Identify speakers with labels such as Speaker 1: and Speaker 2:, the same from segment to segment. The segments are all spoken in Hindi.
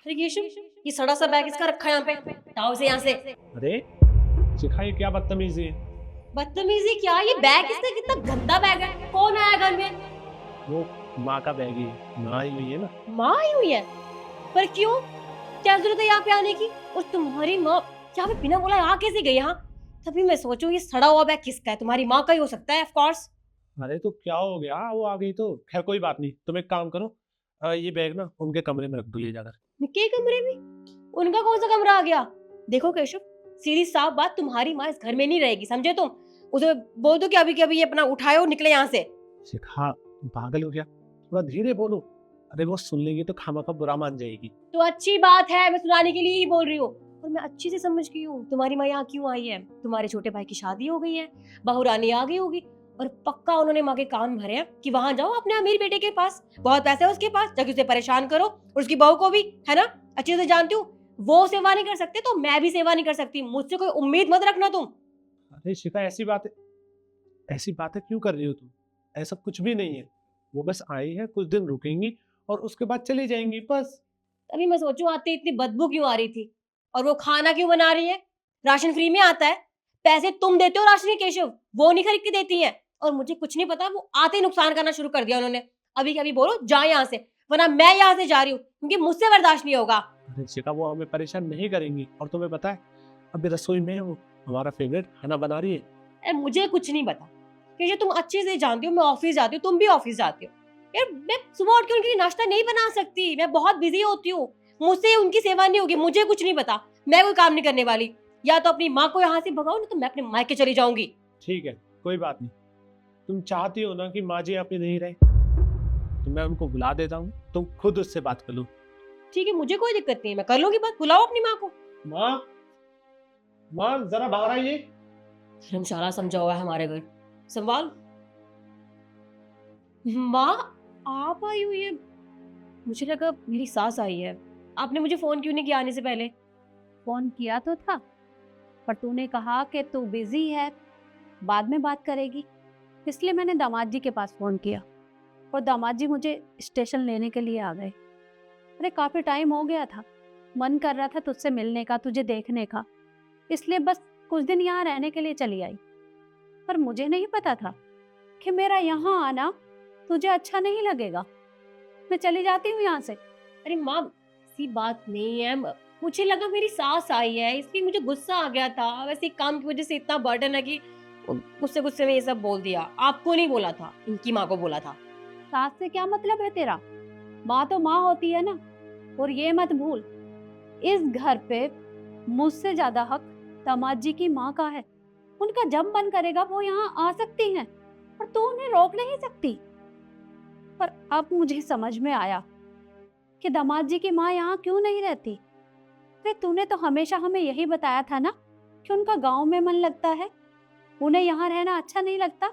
Speaker 1: अरे केशव, ये सड़ा सा बैग इसका रखा है यहाँ पे, हटाओ इसे यहाँ से।
Speaker 2: अरे शिखा, ये क्या बदतमीजी है?
Speaker 1: बदतमीजी क्या, ये बैग किसका, कितना गंदा बैग है, कौन आया घर में?
Speaker 2: वो माँ का बैग ही है, माँ ही हुई है ना।
Speaker 1: माँ आई हुई है? पर क्यों, क्या जरूरत है यहाँ पे आने की? और तुम्हारी माँ यहाँ पे बिना बोला आ कैसे गई यहाँ? तभी मैं सोचूं ये सड़ा हुआ बैग किसका है, तुम्हारी माँ का ही हो सकता है ऑफ कोर्स।
Speaker 2: अरे तो क्या हो गया, वो आ गई तो खैर कोई बात नहीं। तुम एक काम करो, ये बैग ना उनके कमरे में रख दो ले जाकर।
Speaker 1: के कमरे में? उनका कौन सा कमरा आ गया? देखो केशव, सीधी साफ बात, तुम्हारी माँ इस घर में नहीं रहेगी, समझे तुम? उसे बोल दो कि अभी ये अपना उठाए और निकले यहाँ से।
Speaker 2: शिखा, तुम पागल हो क्या? थोड़ा धीरे बोलो। अरे वो सुन लेगी तो खामखा बुरा मान जाएगी।
Speaker 1: तो अच्छी बात है, मैं सुनाने के लिए ही बोल रही हूँ। और मैं अच्छी से समझ गई हूँ तुम्हारी माँ यहाँ क्यों आई है। तुम्हारे छोटे भाई की शादी हो गई है, बहू रानी आ गई होगी, और पक्का उन्होंने माँ के कान भरे हैं कि वहां जाओ अपने अमीर बेटे के पास, बहुत पैसे है उसके पास, जाके उसे परेशान करो, और उसकी बहू को भी, है ना? अच्छे से जानती हूँ, वो सेवा नहीं कर सकते तो मैं भी सेवा नहीं कर सकती, मुझसे कोई उम्मीद मत रखना तुम।
Speaker 2: अरे शिखा, ऐसी बातें क्यों कर रही हो तुम? ऐसा कुछ भी नहीं है। वो बस आई है, कुछ दिन रुकेंगी और उसके बाद चली जाएंगी बस।
Speaker 1: तभी मैं सोचूं आते इतनी बदबू क्यों आ रही थी, और वो खाना क्यों बना रही है? राशन फ्री में आता है, पैसे तुम देते हो राशन के केशव, वो नहीं खरीद के देती है। और मुझे कुछ नहीं पता, वो आते ही नुकसान करना शुरू कर दिया उन्होंने। अभी कभी बोलो जा यहाँ से, वरना मैं यहाँ से जा रही हूँ, क्योंकि मुझसे बर्दाश्त नहीं होगा।
Speaker 2: अरे शिखा, वो हमें परेशान नहीं करेंगी। और तुम्हें पता है, अभी रसोई में वो हमारा फेवरेट खाना बना रही है।
Speaker 1: मुझे कुछ नहीं पता केशव, तुम अच्छे से जानती हो मैं ऑफिस जाती हूँ, तुम भी ऑफिस जाती हो। यार मैं सुबह उठ के उनके लिए नाश्ता नहीं बना सकती, मैं बहुत बिजी होती हूँ, मुझसे उनकी सेवा नहीं होगी। मुझे कुछ नहीं पता, मैं कोई काम नहीं करने वाली। या तो अपनी माँ को यहाँ से भगाओ, ना तो मैं अपने मायके चली जाऊंगी।
Speaker 2: ठीक है, कोई बात नहीं। तुम चाहती हो ना कि माँ जी यहाँ पे नहीं रहे, तो मैं उनको बुला देता हूँ, तुम खुद उससे बात कर लो।
Speaker 1: ठीक है, मुझे कोई दिक्कत नहीं है, मैं कर लूंगी बात, बुलाओ अपनी माँ को।
Speaker 2: माँ, माँ जरा बाहर आइए।
Speaker 1: धर्मशाला समझा हुआ है हमारे घर, संभाल। माँ, आप आई हुई है? मुझे लगा मेरी सास आई है। आपने मुझे फोन क्यों नहीं किया आने से पहले?
Speaker 3: फोन किया तो था, पर तूने कहा कि तू बिजी है, बाद में बात करेगी, इसलिए मैंने दामाद जी के पास फोन किया और दामाद जी मुझे स्टेशन लेने के लिए आ गए। अरे काफी टाइम हो गया था, मन कर रहा था तुझसे मिलने का, तुझे देखने का, इसलिए बस कुछ दिन यहाँ रहने के लिए चली आई। पर मुझे नहीं पता था कि मेरा यहाँ आना तुझे अच्छा नहीं लगेगा। मैं चली जाती हूँ यहाँ से।
Speaker 1: अरे माँ, ऐसी बात नहीं है, मुझे लगा मेरी सास आई है इसलिए मुझे गुस्सा आ गया था। वैसे काम की वजह से इतना बर्डन है कि गुस्से गुस्से में ये सब बोल दिया। आपको नहीं बोला था, इनकी माँ को बोला था।
Speaker 3: सास से क्या मतलब है तेरा? माँ तो माँ होती है ना। और ये मत भूल, इस घर पे मुझसे ज्यादा हक दामाद जी की माँ का है। उनका जब मन करेगा वो यहाँ आ सकती हैं, पर तू उन्हें रोक नहीं सकती। पर अब मुझे समझ में आया कि दामाद जी की माँ यहाँ क्यों नहीं रहती। अरे तूने तो हमेशा हमें यही बताया था ना कि उनका गांव में मन लगता है, उन्हें यहाँ रहना अच्छा नहीं लगता।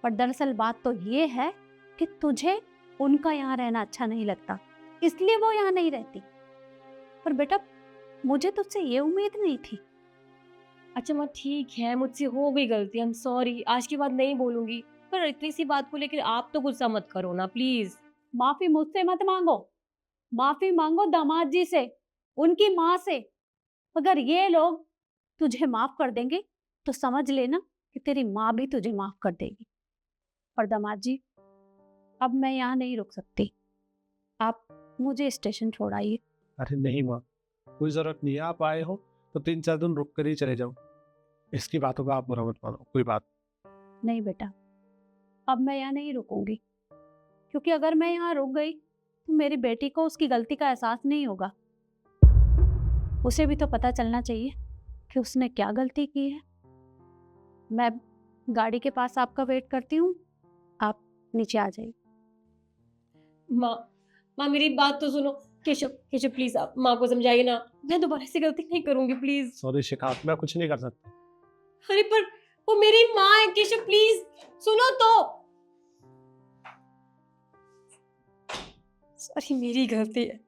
Speaker 3: पर दरअसल बात तो ये है कि तुझे उनका यहाँ रहना अच्छा नहीं लगता, इसलिए वो यहाँ नहीं रहती। पर बेटा, मुझे तुझसे ये उम्मीद नहीं थी।
Speaker 1: अच्छा माँ ठीक है, मुझसे हो गई गलती, आई एम सॉरी, आज के बाद नहीं बोलूंगी। पर इतनी सी बात को लेकर आप तो गुस्सा मत करो ना प्लीज।
Speaker 3: माफी मुझसे मत मांगो, माफी मांगो दामाद जी से, उनकी माँ से। अगर ये लोग तुझे माफ कर देंगे तो समझ लेना कि तेरी माँ भी तुझे माफ कर देगी। और दामाद जी, अब मैं यहाँ नहीं रुक सकती, आप मुझे स्टेशन छोड़ाइए।
Speaker 2: अरे नहीं माँ, कोई जरूरत नहीं है। आप आए हो तो 3-4 दिन रुक कर ही चले जाओ। इसकी बातों का आप बुरा मत मानो, कोई बात।
Speaker 3: नहीं बेटा, अब मैं यहाँ नहीं रुकूंगी, क्योंकि अगर मैं यहाँ रुक गई तो मेरी बेटी को उसकी गलती का एहसास नहीं होगा। उसे भी तो पता चलना चाहिए कि उसने क्या गलती की है। मैं गाड़ी के पास आपका वेट करती हूँ, आप नीचे आ जाइए।
Speaker 1: माँ, माँ मेरी बात तो सुनो। केशव, केशव प्लीज आप माँ को समझाइए ना, मैं दोबारा ऐसी गलती नहीं करूंगी प्लीज।
Speaker 2: सॉरी शिखा, मैं कुछ नहीं कर सकता।
Speaker 1: अरे पर वो मेरी माँ है केशव, प्लीज सुनो तो। सॉरी, मेरी गलती है।